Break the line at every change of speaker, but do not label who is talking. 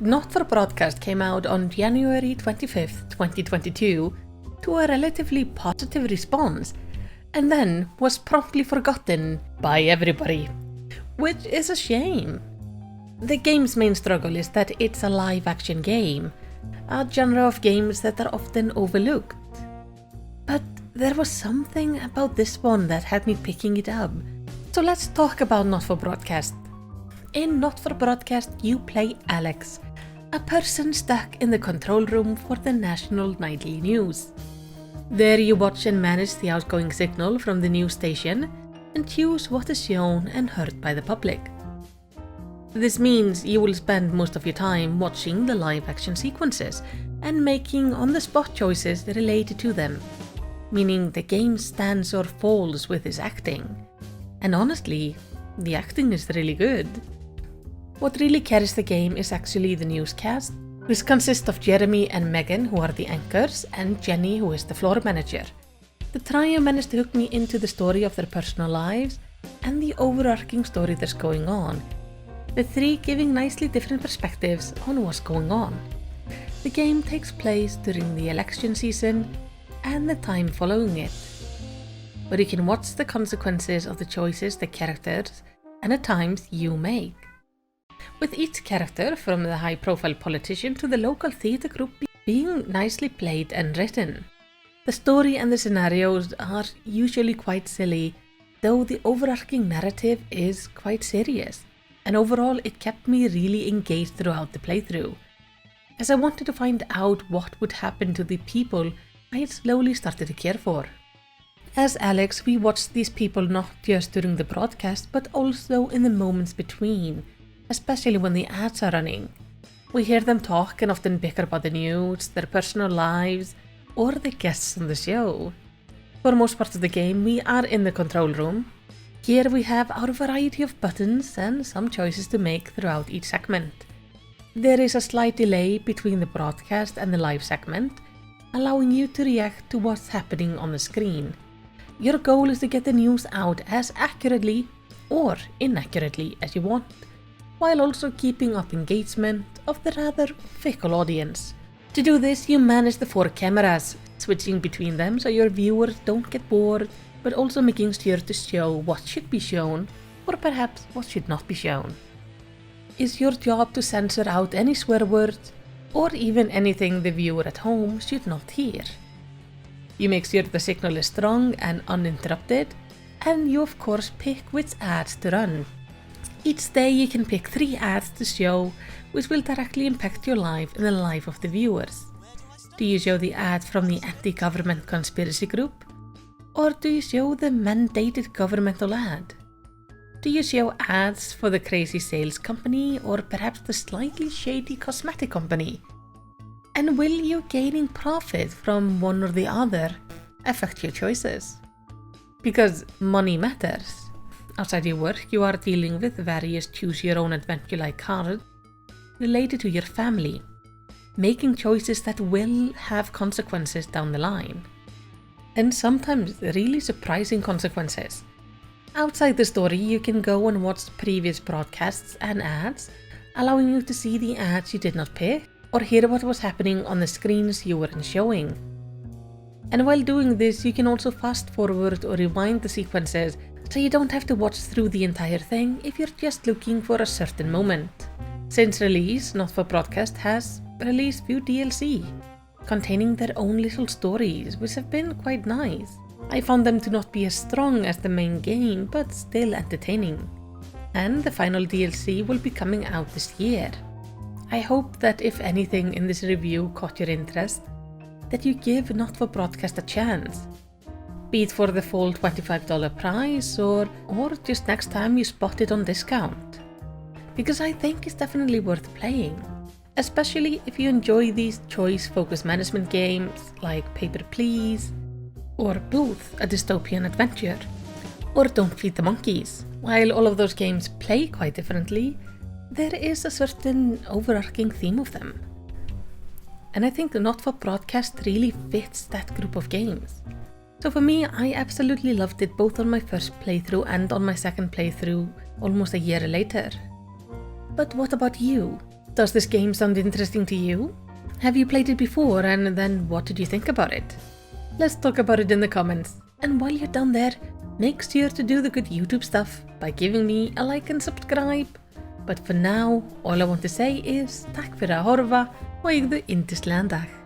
Not for Broadcast came out on January 25th, 2022, to a relatively positive response, and then was promptly forgotten by everybody, which is a shame. The game's main struggle is that it's a live-action game, a genre of games that are often overlooked. But there was something about this one that had me picking it up, so let's talk about Not for Broadcast. In Not for Broadcast, you play Alex, a person stuck in the control room for the national nightly news. There you watch and manage the outgoing signal from the news station and choose what is shown and heard by the public. This means you will spend most of your time watching the live action sequences and making on-the-spot choices related to them, meaning the game stands or falls with its acting. And honestly, the acting is really good. What really carries the game is actually the newscast, which consists of Jeremy and Megan, who are the anchors, and Jenny, who is the floor manager. The trio managed to hook me into the story of their personal lives and the overarching story that's going on, the three giving nicely different perspectives on what's going on. The game takes place during the election season and the time following it, where you can watch the consequences of the choices the characters and at times you make, with each character, from the high-profile politician to the local theatre group, being nicely played and written. The story and the scenarios are usually quite silly, though the overarching narrative is quite serious, and overall it kept me really engaged throughout the playthrough, as I wanted to find out what would happen to the people I had slowly started to care for. As Alex, we watched these people not just during the broadcast, but also in the moments between, especially when the ads are running. We hear them talk and often bicker about the news, their personal lives, or the guests on the show. For most parts of the game, we are in the control room. Here we have our variety of buttons and some choices to make throughout each segment. There is a slight delay between the broadcast and the live segment, allowing you to react to what's happening on the screen. Your goal is to get the news out as accurately or inaccurately as you want, while also keeping up engagement of the rather fickle audience. To do this, you manage the 4 cameras, switching between them so your viewers don't get bored, but also making sure to show what should be shown, or perhaps what should not be shown. It's your job to censor out any swear words, or even anything the viewer at home should not hear. You make sure the signal is strong and uninterrupted, and you of course pick which ads to run. Each day you can pick 3 ads to show, which will directly impact your life and the life of the viewers. Do you show the ad from the anti-government conspiracy group? Or do you show the mandated governmental ad? Do you show ads for the crazy sales company or perhaps the slightly shady cosmetic company? And will you gaining profit from one or the other affect your choices? Because money matters. Outside your work, you are dealing with various choose-your-own-adventure-like cards related to your family, making choices that will have consequences down the line. And sometimes really surprising consequences. Outside the story, you can go and watch previous broadcasts and ads, allowing you to see the ads you did not pick, or hear what was happening on the screens you weren't showing. And while doing this, you can also fast forward or rewind the sequences, so you don't have to watch through the entire thing if you're just looking for a certain moment. Since release, Not for Broadcast has released few DLC, containing their own little stories, which have been quite nice. I found them to not be as strong as the main game, but still entertaining. And the final DLC will be coming out this year. I hope that if anything in this review caught your interest, that you give Not for Broadcast a chance. Be it for the full $25 price or just next time you spot it on discount. Because I think it's definitely worth playing, especially if you enjoy these choice-focused management games like Paper Please, or Booth, a dystopian adventure, or Don't Feed the Monkeys. While all of those games play quite differently, there is a certain overarching theme of them. And I think Not for Broadcast really fits that group of games. So for me, I absolutely loved it both on my first playthrough and on my second playthrough almost a year later. But what about you? Does this game sound interesting to you? Have you played it before, and then what did you think about it? Let's talk about it in the comments. And while you're down there, make sure to do the good YouTube stuff by giving me a like and subscribe. But for now, all I want to say is takk fyrir að horfa og eigðu yndislegan dag.